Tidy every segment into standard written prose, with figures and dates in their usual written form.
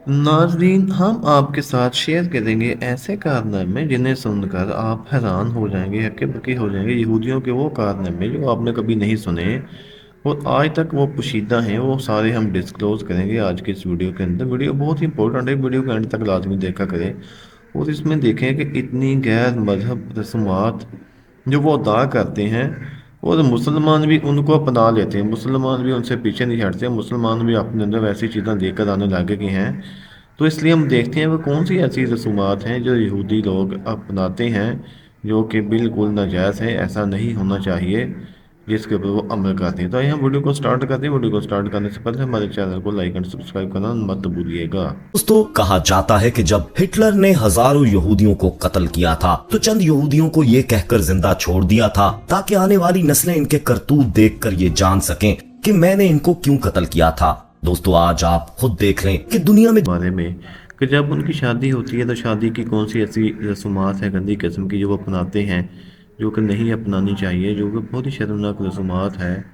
नाज़रीन, हम आपके साथ शेयर करेंगे ऐसे कारनामे जिन्हें सुनकर आप हैरान हो जाएंगे, हक्के-बक्के हो जाएंगे। यहूदियों के वो कारनामे जो आपने कभी नहीं सुने और आज तक वो पोशीदा हैं, वो सारे हम डिस्क्लोज करेंगे आज के इस वीडियो के अंदर। वीडियो बहुत ही इंपॉर्टेंट है, वीडियो के एंड तक लाजमी देखा करें और इसमें देखें कि इतनी गैर मजहब रस्मात जो वो अदा करते हैं और मुसलमान भी उनको अपना लेते हैं, मुसलमान भी उनसे पीछे नहीं हटते, मुसलमान भी अपने अंदर वैसी चीज़ें लेकर आने लगे कि हैं। तो इसलिए हम देखते हैं वो कौन सी ऐसी रसूमात हैं जो यहूदी लोग अपनाते हैं जो कि बिल्कुल नाजायज़ है, ऐसा नहीं होना चाहिए, जिसके ऊपर वो अमल करते हैं। तो आइए हम वीडियो को स्टार्ट करते हैं। वीडियो को स्टार्ट करने से पहले हमारे चैनल को लाइक एंड सब्सक्राइब करना मत भूलिएगा। दोस्तों, कहा जाता है कि जब हिटलर ने हजारों यहूदियों को कत्ल किया था तो चंद यहूदियों को ये कहकर जिंदा छोड़ दिया था ताकि आने वाली नस्लें इनके करतूत देखकर ये जान सकें कि मैंने इनको क्यों कत्ल किया था। दोस्तों, आज आप खुद देख लें कि दुनिया में बारे में कि जब उनकी शादी होती है तो शादी की कौन सी ऐसी रसूमात है गंदी किस्म की जो वो अपनाते हैं, जो कि नहीं अपनानी चाहिए, जो कि बहुत ही शर्मनाक रसूमात है।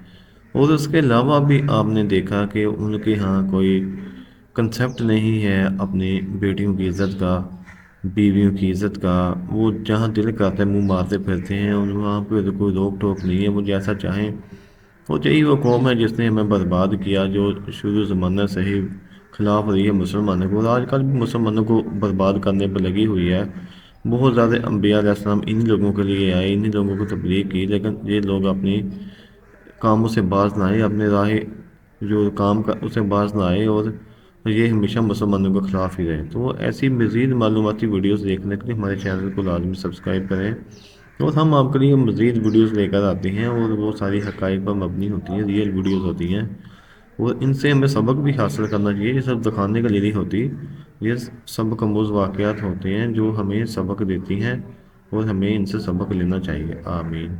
और उसके अलावा भी आपने देखा कि उनके यहाँ कोई कंसेप्ट नहीं है अपनी बेटियों की इज़्ज़त का, बीवियों की इज़्ज़त का। वो जहाँ दिल करता है मुंह मारते फिरते हैं और वहाँ पे तो कोई रोक टोक नहीं है, वो जैसा चाहें। और यही वो कौम है जिसने हमें बर्बाद किया, जो शुरू ज़माने से ही खिलाफ रही है मुसलमानों को और आजकल भी मुसलमानों को बर्बाद करने पर लगी हुई है। बहुत ज़्यादा अम्बिया अलैहिस्सलाम इन्हीं लोगों के लिए आए, इन्हीं लोगों को तबलीग की, लेकिन ये लोग अपनी कामों से बाज ना आए, अपने राह जो काम का उसे बाज ना आए और ये हमेशा मुसलमानों के खिलाफ ही रहे। तो ऐसी मज़ीद मालूमाती वीडियोस देखने के लिए हमारे चैनल को लाजमी सब्सक्राइब करें और हम आपके लिए मज़ीद वीडियोस लेकर आते हैं और वो सारी हक़ाइक़ पर मबनी होती हैं, रियल वीडियोस होती हैं और इनसे हमें सबक भी हासिल करना चाहिए। ये सब दिखाने के लिए नहीं होती, ये सबक आमूज़ वाक़यात होते हैं जो हमें सबक देती हैं और हमें इनसे सबक लेना चाहिए। आमीन।